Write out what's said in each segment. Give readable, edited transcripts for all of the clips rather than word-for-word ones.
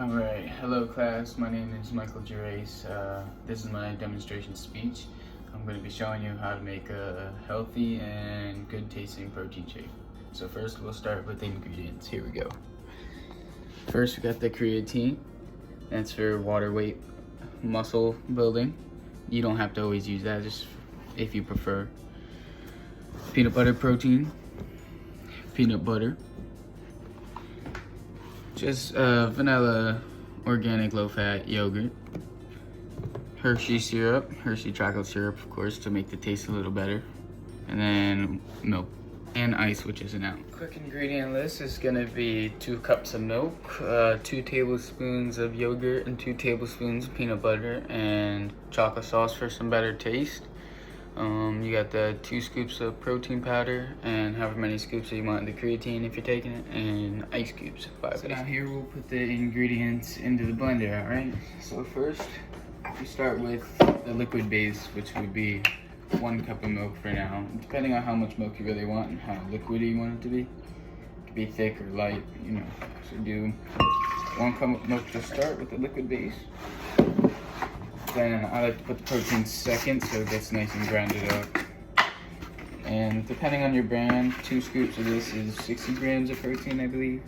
Alright, hello class, my name is Michael Gerace. This is my demonstration speech. I'm going to be showing you how to make a healthy and good tasting protein shake. So first we'll start with the ingredients. Here we go. First we got the creatine. That's for water weight muscle building. You don't have to always use that, just if you prefer. Peanut butter protein, peanut butter. Just vanilla organic low-fat yogurt, Hershey syrup, Hershey chocolate syrup, of course, to make the taste a little better, and then milk and ice, which isn't out. Quick ingredient list is gonna be 2 cups of milk, 2 tablespoons of yogurt, and 2 tablespoons of peanut butter, and chocolate sauce for some better taste. You got the 2 scoops of protein powder and however many scoops that you want of the creatine if you're taking it, and ice cubes, 5. So now here we'll put the ingredients into the blender, alright? So first, we start with the liquid base, which would be 1 cup of milk for now, depending on how much milk you really want and how liquidy you want it to be. It could be thick or light, you know. So do 1 cup of milk to start with the liquid base. Then I like to put the protein second so it gets nice and grounded up. And depending on your brand, 2 scoops of this is 60 grams of protein, I believe.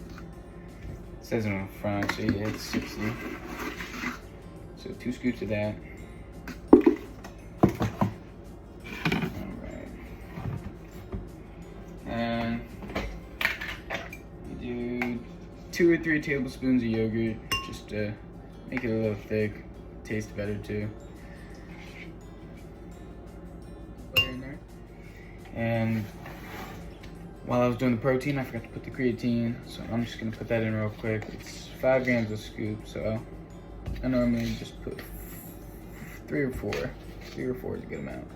It says it on the front, so yeah, it's 60. So 2 scoops of that. Alright. And you do 2 or 3 tablespoons of yogurt, just to make it a little thick. Tastes better too. Butter in there. And while I was doing the protein, I forgot to put the creatine, so I'm just gonna put that in real quick. It's 5 grams a scoop, so I normally just put 3 or 4. 3 or 4 is a good amount.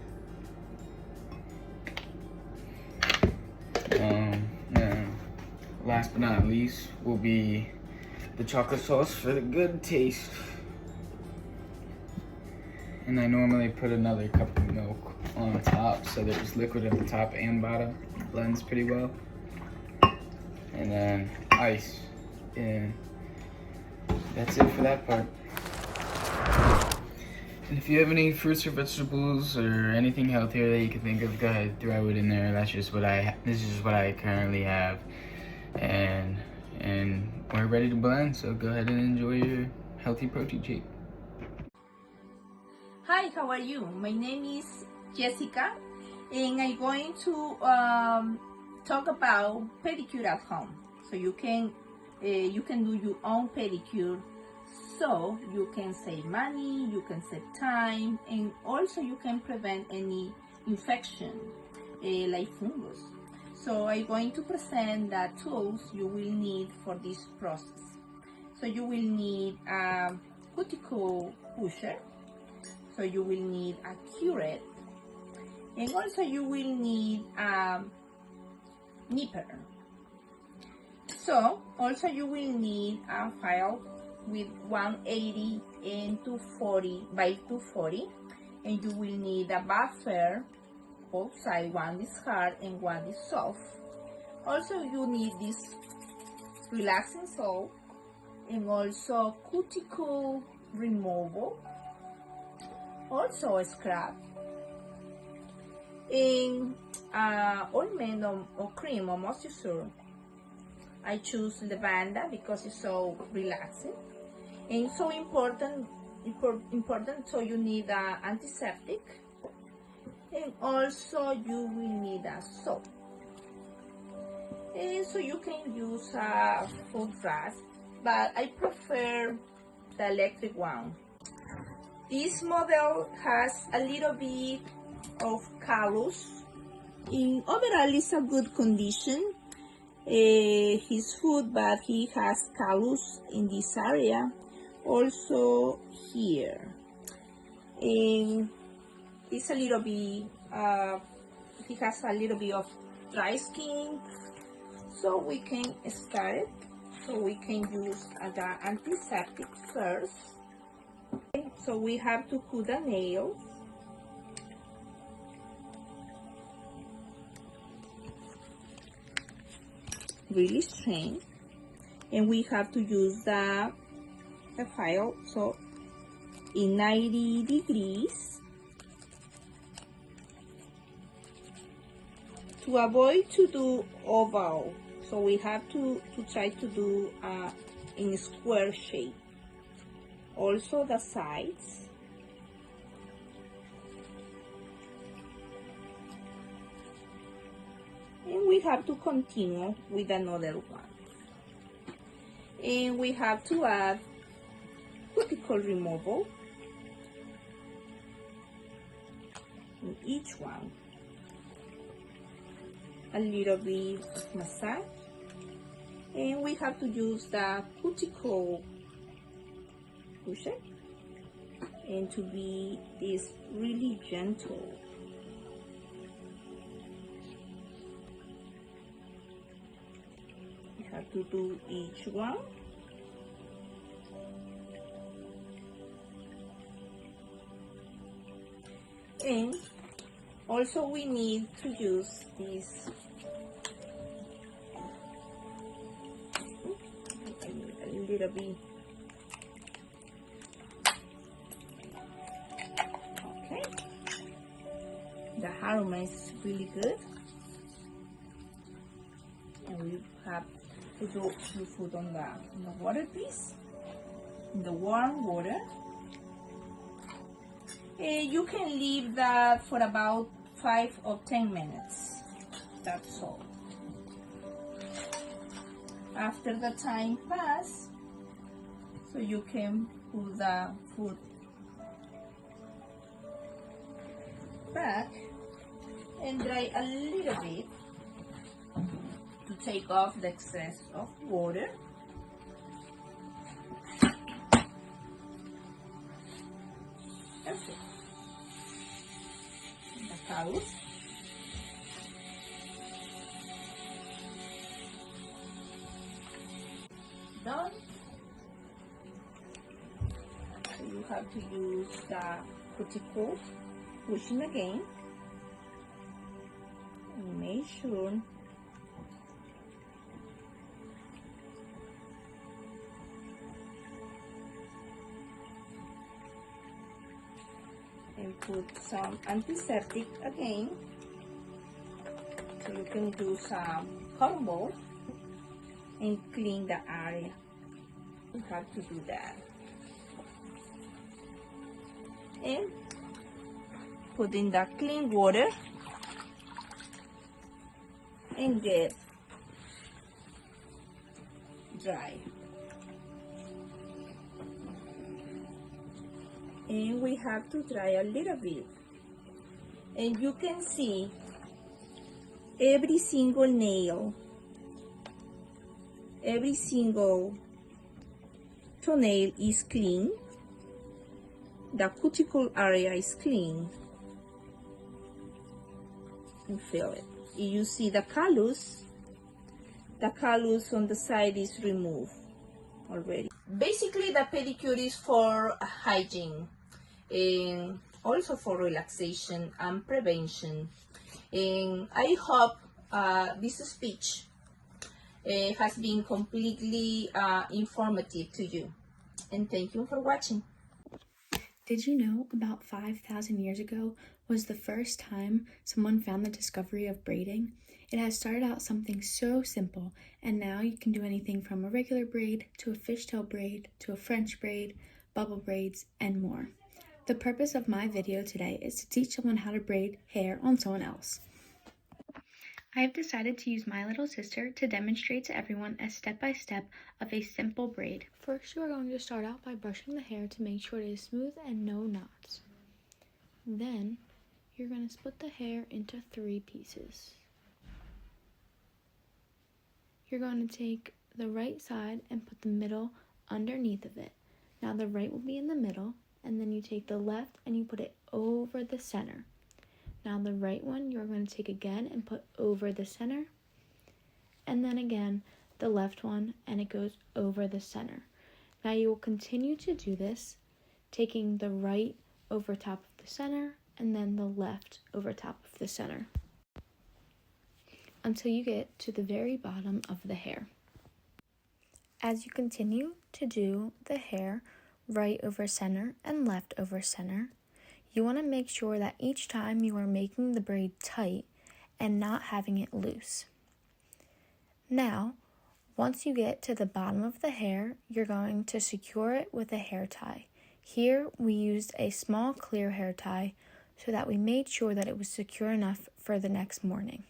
And last but not least will be the chocolate sauce for the good taste. And I normally put another cup of milk on top, so there's liquid at the top and bottom. It blends pretty well. And then ice. And that's it for that part. And if you have any fruits or vegetables or anything healthier that you can think of, go ahead, throw it in there. This is what I currently have. And we're ready to blend, so go ahead and enjoy your healthy protein shake. Hi, how are you? My name is Jessica, and I'm going to talk about pedicure at home. So you can do your own pedicure, so you can save money, you can save time, and also you can prevent any infection like fungus. So I'm going to present the tools you will need for this process. So you will need a cuticle pusher. So you will need a curette, and also you will need a nipper. So also you will need a file with 180 and 240 by 240, and you will need a buffer, both sides, one is hard and one is soft. Also you need this relaxing salt, and also cuticle removal, also a scrub, and ointment or cream or moisturizer. I choose lavender because it's so relaxing and so important. So you need an antiseptic, and also you will need a soap. And so you can use a foot brush, but I prefer the electric one. This model has a little bit of callus. Overall, it's a good condition. His foot, but he has callus in this area, also here. And it's a little bit. He has a little bit of dry skin, so we can start it. So we can use the antiseptic first. So we have to cut the nails. Really straight. And we have to use the the file so in 90 degrees to avoid to do oval. So we have to try to do in square shape. Also the sides. And we have to continue with another one. And we have to add cuticle removal in each one. A little bit of massage. And we have to use the cuticle pusher and to be this really gentle. We have to do each one. And also we need to use this a little bit. Okay. The aroma is really good. And we have to do the food on the water, please. In the warm water. You can leave that for about 5 or 10 minutes. That's all. After the time pass, so you can put the food back and dry a little bit to take off the excess of water. Okay. The callus. Done. So you have to use the cuticle pushing again. And make sure and put some antiseptic again, so you can do some cotton ball and clean the area. You have to do that. And put in the clean water and get dry. And we have to dry a little bit. And you can see every single nail, every single toenail is clean. The cuticle area is clean. You feel it. You see the callus on the side is removed already. Basically, the pedicure is for hygiene and also for relaxation and prevention. And I hope this speech has been completely informative to you. And thank you for watching. Did you know about 5,000 years ago was the first time someone found the discovery of braiding? It has started out something so simple, and now you can do anything from a regular braid to a fishtail braid to a French braid, bubble braids, and more. The purpose of my video today is to teach someone how to braid hair on someone else. I have decided to use my little sister to demonstrate to everyone a step-by-step of a simple braid. First, you are going to start out by brushing the hair to make sure it is smooth and no knots. Then, you're going to split the hair into 3 pieces. You're going to take the right side and put the middle underneath of it. Now the right will be in the middle, and then you take the left and you put it over the center. Now the right one you're going to take again and put over the center, and then again the left one and it goes over the center. Now you will continue to do this, taking the right over top of the center and then the left over top of the center, until you get to the very bottom of the hair. As you continue, to do the hair right over center and left over center. You want to make sure that each time you are making the braid tight and not having it loose. Now, once you get to the bottom of the hair, you're going to secure it with a hair tie. Here, we used a small clear hair tie so that we made sure that it was secure enough for the next morning.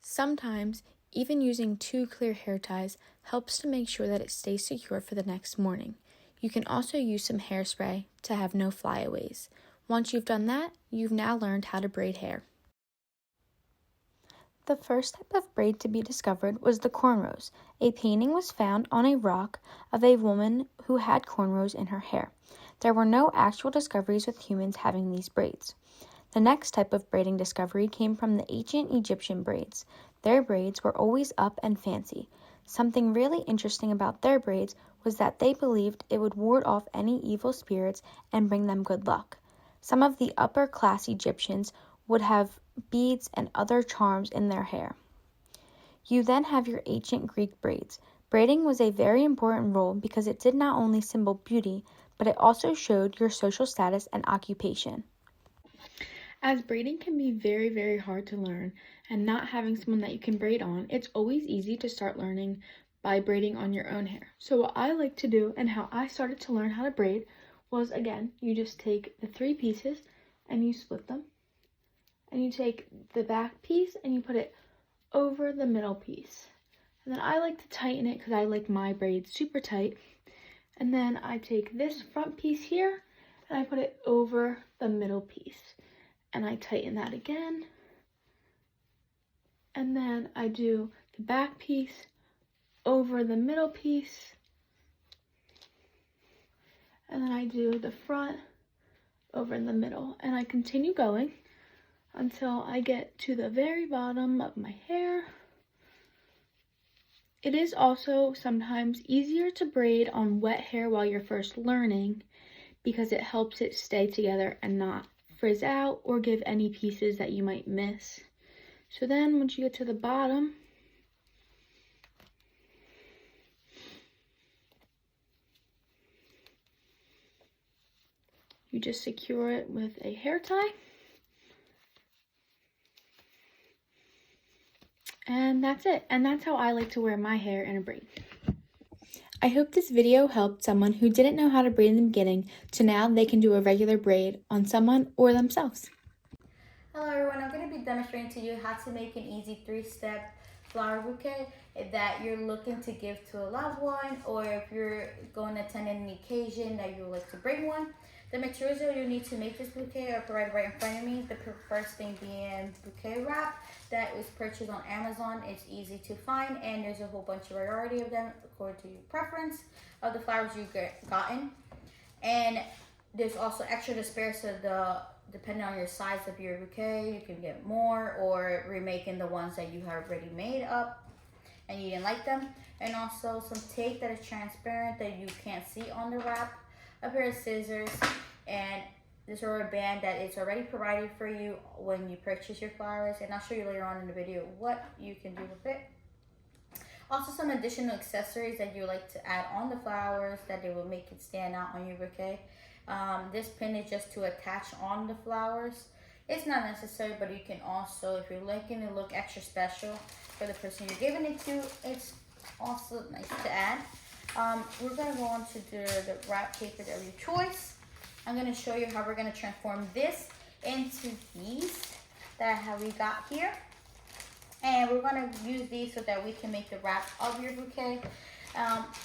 Sometimes, even using 2 clear hair ties helps to make sure that it stays secure for the next morning. You can also use some hairspray to have no flyaways. Once you've done that, you've now learned how to braid hair. The first type of braid to be discovered was the cornrows. A painting was found on a rock of a woman who had cornrows in her hair. There were no actual discoveries with humans having these braids. The next type of braiding discovery came from the ancient Egyptian braids. Their braids were always up and fancy. Something really interesting about their braids was that they believed it would ward off any evil spirits and bring them good luck. Some of the upper class Egyptians would have beads and other charms in their hair. You then have your ancient Greek braids. Braiding was a very important role because it did not only symbol beauty, but it also showed your social status and occupation. As braiding can be very, very hard to learn, and not having someone that you can braid on, it's always easy to start learning by braiding on your own hair. So what I like to do and how I started to learn how to braid was, again, you just take the 3 pieces and you split them. And you take the back piece and you put it over the middle piece. And then I like to tighten it because I like my braids super tight. And then I take this front piece here and I put it over the middle piece. And I tighten that again. And then I do the back piece over the middle piece. And then I do the front over the middle. And I continue going until I get to the very bottom of my hair. It is also sometimes easier to braid on wet hair while you're first learning because it helps it stay together and not frizz out or give any pieces that you might miss. So then once you get to the bottom, you just secure it with a hair tie. And that's it. And that's how I like to wear my hair in a braid. I hope this video helped someone who didn't know how to braid in the beginning to now they can do a regular braid on someone or themselves. Hello everyone, I'm going to be demonstrating to you how to make an easy 3-step flower bouquet that you're looking to give to a loved one, or if you're going to attend an occasion that you would like to bring one. The materials that you need to make this bouquet are provided right in front of me. The first thing being bouquet wrap that was purchased on Amazon. It's easy to find and there's a whole bunch of variety of them according to your preference of the flowers you've gotten. And there's also extra to spare, so depending on your size of your bouquet, you can get more or remaking the ones that you have already made up and you didn't like them. And also some tape that is transparent that you can't see on the wrap, a pair of scissors, and this rubber band that is already provided for you when you purchase your flowers. And I'll show you later on in the video what you can do with it. Also some additional accessories that you like to add on the flowers that they will make it stand out on your bouquet. This pin is just to attach on the flowers. It's not necessary, but you can also, if you're liking to look extra special for the person you're giving it to, it's also nice to add. We're going to go on to the wrap paper of your choice. I'm going to show you how we're going to transform this into these that we got here. And we're going to use these so that we can make the wrap of your bouquet.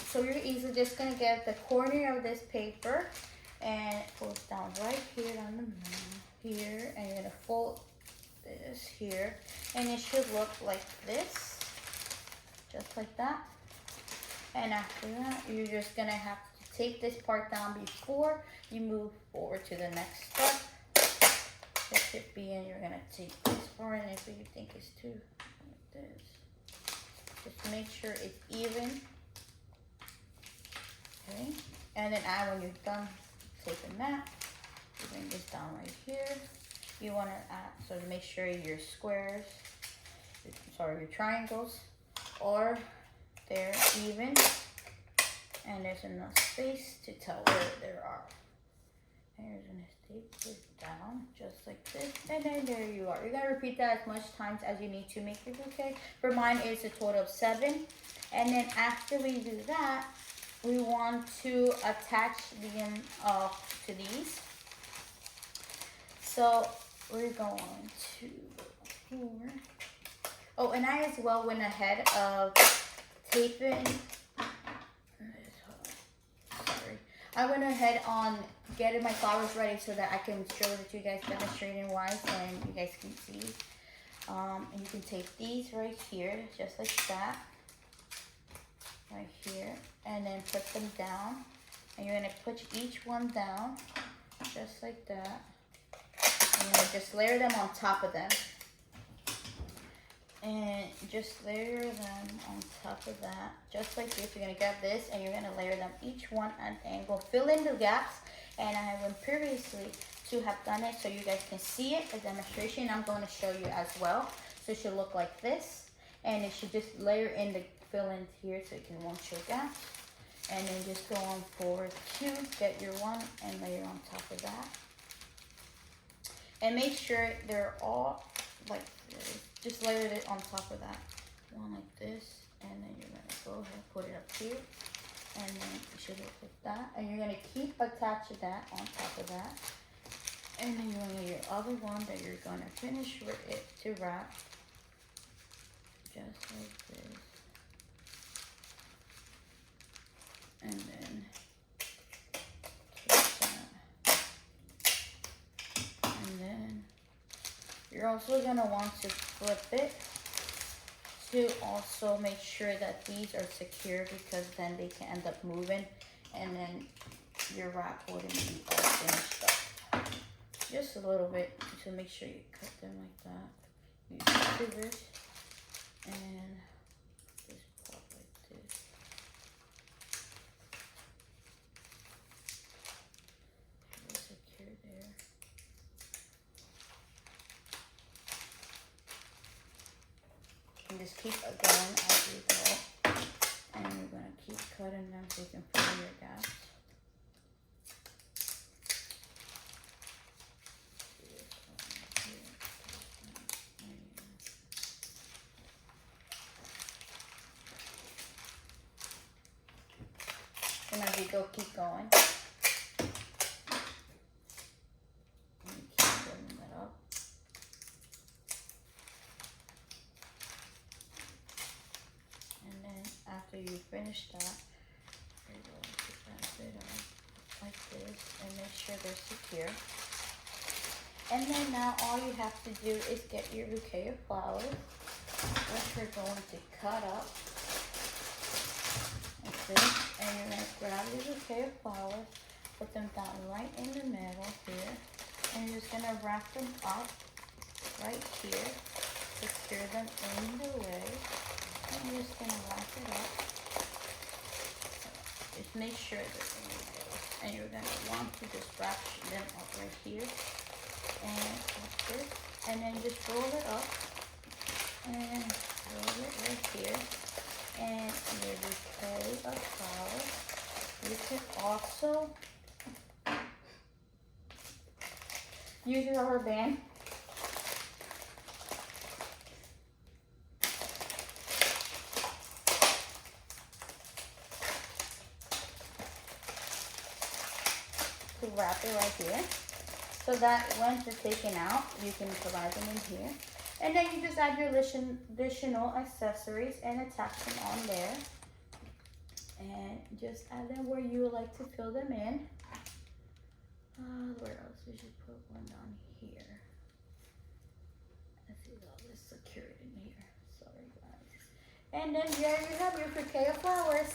So you're easily just going to get the corner of this paper and it goes down right here on the middle here, and you're going to fold this here, and it should look like this, just like that. And after that, you're just going to have to take this part down before you move forward to the next step. This should be in, you're going to take this part, and if you think it's too like this, just make sure it's even. Okay, and then when you're done taping that, you bring this down right here. You want to add, so to make sure your squares, your triangles are they're even, and there's enough space to tell where there are. And you're gonna tape it down just like this, and then there you are. You're gonna repeat that as much times as you need to make your bouquet. For mine, it's a total of 7. And then after we do that, we want to attach them to these. So we're going to go here. Oh, and I as well went ahead of taping. Sorry. I went ahead on getting my flowers ready so that I can show it to you guys demonstrating wise and you guys can see. And you can take these right here, just like that. Right here. And then put them down. And you're going to put each one down, just like that. And you're going to just layer them on top of them. And just layer them on top of that, just like this. You're gonna get this, and you're gonna layer them each one at an angle. Fill in the gaps, and I have went previously to have done it so you guys can see it. A demonstration I'm going to show you as well. So it should look like this, and it should just layer in the fill in here so it won't show gaps. And then just go on forward to get your one and layer on top of that. And make sure they're all like this. Just layer it on top of that. One like this, and then you're gonna go ahead and put it up here, and then it should look like that. And you're gonna keep attaching that on top of that, and then you're gonna get your other one that you're gonna finish with it to wrap, just like this, and then take that, and then you're also going to want to flip it to also make sure that these are secure, because then they can end up moving and then your wrap wouldn't be all finished up. Just a little bit to make sure you cut them like that. Use scissors and just pop like this. Very secure there. And just keep going as you go, and you're going to keep cutting them so you can fill your gaps. And as you go, keep going. And keep filling that up. And then after you finish that, you're going to wrap it up like this and make sure they're secure. And then now all you have to do is get your bouquet of flowers, which we're going to cut up like this. And you're going to grab your bouquet of flowers, put them down right in the middle here, and you're just going to wrap them up right here, secure them in the way. And you're just going to wrap it up. Just make sure that they're in there. And you're going to want to just wrap them up right here. And like this. And then just roll it up. And roll it right here. And your bouquet of flowers. You can also use your rubber band. To wrap it right here, so that once they're taken out, you can provide them in here. And then you just add your additional accessories and attach them on there. And just add them where you would like to fill them in. Where else? We should put one down here. Let's see, all this secured in here. Sorry, guys. And then there you have your bouquet of flowers.